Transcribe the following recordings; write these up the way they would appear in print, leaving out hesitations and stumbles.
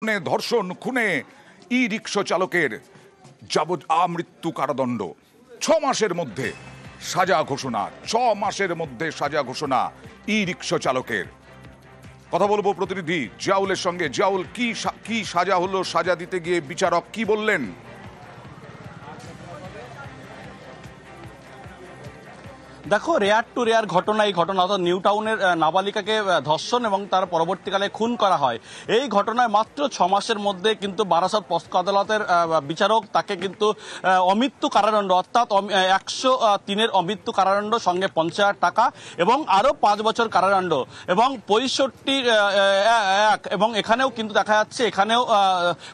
ধর্ষণ খুনে ই রিক্সা চালকের আমৃত্যু কারাদণ্ড 6 মাসের মধ্যে সাজা ঘোষণা 6 মাসের মধ্যে সাজা ঘোষণা ই রিক্সা চালকের। কথা বলবো প্রতিনিধি জিয়াউলের সঙ্গে। জিয়াউল, কি সাজা হলো? সাজা দিতে গিয়ে বিচারক কি বললেন? দেখো, রেয়ার টু রেয়ার ঘটনা এই ঘটনা, অর্থাৎ নিউ টাউনের নাবালিকাকে ধর্ষণ এবং তার পরবর্তীকালে খুন করা হয়। এই ঘটনায় মাত্র 6 মাসের মধ্যে কিন্তু বারাসত পস্ক আদালতের বিচারক তাকে কিন্তু অমৃত্যু কারাদণ্ড অর্থাৎ 103-এর অমৃত্যু কারাদণ্ড সঙ্গে 50,000 টাকা এবং আরও 5 বছর কারাদণ্ড এবং 65 এবং এখানেও কিন্তু দেখা যাচ্ছে এখানেও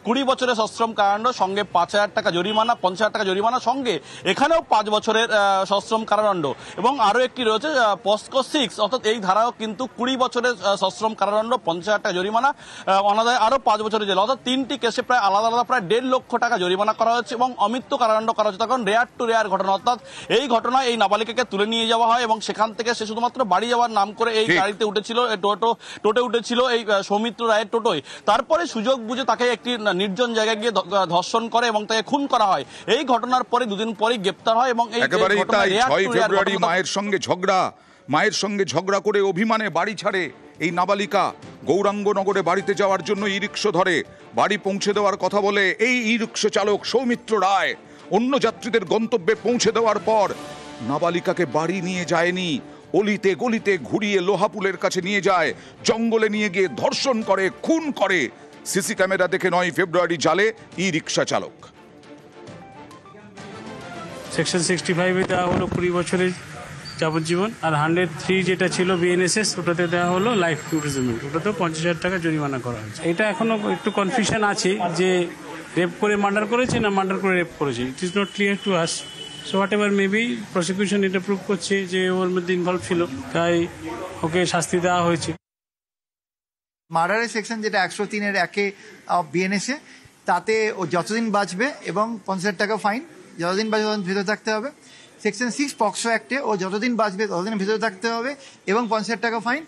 20 বছরের সশ্রম কারাদণ্ড সঙ্গে 5,000 টাকা জরিমানা, 50,000 টাকা জরিমানা সঙ্গে এখানেও 5 বছরের সশ্রম কারাদণ্ড এবং আরো একটি রয়েছে পস্কো 6, অর্থাৎ এই ধারাও কিন্তু 20 বছরের সশ্রম কারাদণ্ড, 50,000 টাকা জরিমানা, অনাদায়ে আরো 5 বছরের জেল, অর্থাৎ 3টি কেসে প্রায় আলাদা আলাদা প্রায় 1.5 লক্ষ টাকা জরিমানা করা হয়েছে এবং অমৃত্যু কারাদণ্ড করা হচ্ছে। তখন রেয়ার টু রেয়ার ঘটনা, অর্থাৎ এই ঘটনায় এই নাবালিকাকে তুলে নিয়ে যাওয়া হয় এবং সেখান থেকে সে শুধুমাত্র বাড়ি যাওয়ার নাম করে এই গাড়িতে উঠেছিল, টোটো উঠেছিল এই সৌমিত্র রায়ের টোটোয়। তারপরে সুযোগ বুঝে তাকে একটি নির্জন জায়গায় গিয়ে ধর্ষণ করে এবং তাকে খুন করা হয়। এই ঘটনার পরে দুদিন পরেই গ্রেপ্তার হয় এবং এই ফেব্রুয়ারি মায়ের সঙ্গে ঝগড়া করে অভিমানে বাড়ি ছাড়ে এই নাবালিকা। গৌরাঙ্গনগরে বাড়িতে যাওয়ার জন্য ই রিক্সা ধরে, বাড়ি পৌঁছে দেওয়ার কথা বলে এই ই রিক্সা চালক সৌমিত্র রায় অন্য যাত্রীদের গন্তব্যে পৌঁছে দেওয়ার পর নাবালিকাকে বাড়ি নিয়ে যায়নি, অলিতে গলিতে ঘুরিয়ে লোহাপুলের কাছে নিয়ে যায়, জঙ্গলে নিয়ে গিয়ে ধর্ষণ করে, খুন করে। সিসি ক্যামেরা দেখে 9 ফেব্রুয়ারি জালে ই রিক্সা চালক। সেকশন 65-এ দেওয়া হলো 20 বছরের যাবজ্জীবন, আর 103 যেটা ছিল বিএনএসএস ওটাতে দেওয়া হলো লাইফ ইমপ্রিজনমেন্ট, ওটাতেও 50,000 টাকা জরিমানা করা হয়েছে। এটা এখনো একটু কনফিউশন আছে যে রেপ করে মার্ডার করেছে না মার্ডার করে রেপ করেছে। It is not clear to us. So what ever maybe prosecution এটা প্রুভ করছে যে ওর মধ্যে ইনভলভ ছিল, তাই ওকে শাস্তি দেওয়া হয়েছে। মার্ডারের সেকশন যেটা 103-এর 1-এ বিএনএসএ, তাতে ও যতদিন বাঁচবে এবং 50,000 টাকা ফাইন, যতদিন বাঁচবে ততদিন ভেতরে থাকতে হবে। সেকশন 6 পক্সো অ্যাক্টে ও যতদিন বাঁচবে ততদিন ভেতরে থাকতে হবে এবং 50,000 টাকা ফাইন।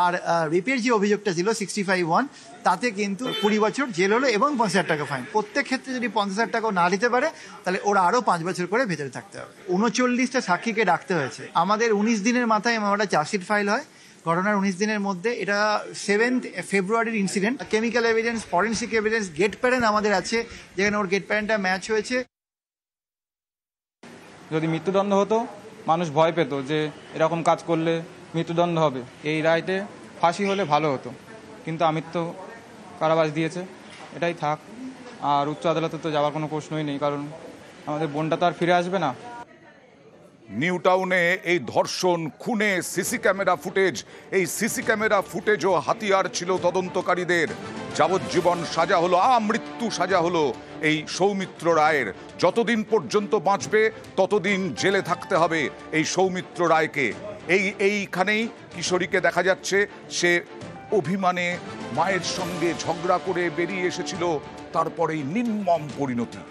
আর রেপের যে অভিযোগটা ছিল 65(1), তাতে কিন্তু 20 বছর জেল হলো এবং 50,000 টাকা ফাইন। প্রত্যেক ক্ষেত্রে যদি 50,000 টাকাও না দিতে পারে তাহলে ওরা আরও 5 বছর করে ভেতরে থাকতে হবে। 39টা সাক্ষীকে ডাকতে হয়েছে। আমাদের 19 দিনের মাথায় আমরা চার্জশিট ফাইল হয়। ঘটনার 19 দিনের মধ্যে এটা 7 ফেব্রুয়ারির incident. Chemical evidence, forensic evidence, gait pattern আমাদের আছে, যেখানে ওর গেট প্যারেন্টটা ম্যাচ হয়েছে। যদি মৃত্যুদণ্ড হতো মানুষ ভয় পেত যে এরকম কাজ করলে মৃত্যুদণ্ড হবে, এই রায়তে ফাঁসি হলে ভালো হতো, কিন্তু আমৃত্যু কারাবাস দিয়েছে, এটাই থাক। আর উচ্চ আদালতে তো যাওয়ার কোনো প্রশ্নই নেই, কারণ আমাদের বোনটা তো আর ফিরে আসবে না। নিউ টাউনে এই ধর্ষণ খুনে সিসি ক্যামেরা ফুটেজ, এই সিসি ক্যামেরা ফুটেজও হাতিয়ার ছিল তদন্তকারীদের। যাবজ্জীবন সাজা হলো, আমৃত্যু সাজা হলো এই সৌমিত্র রায়ের। যতদিন পর্যন্ত বাঁচবে ততদিন জেলে থাকতে হবে এই সৌমিত্র রায়কে। এইখানেই কিশোরীকে দেখা যাচ্ছে, সে অভিমানে মায়ের সঙ্গে ঝগড়া করে বেরিয়ে এসেছিল, তারপরেই নির্মম পরিণতি।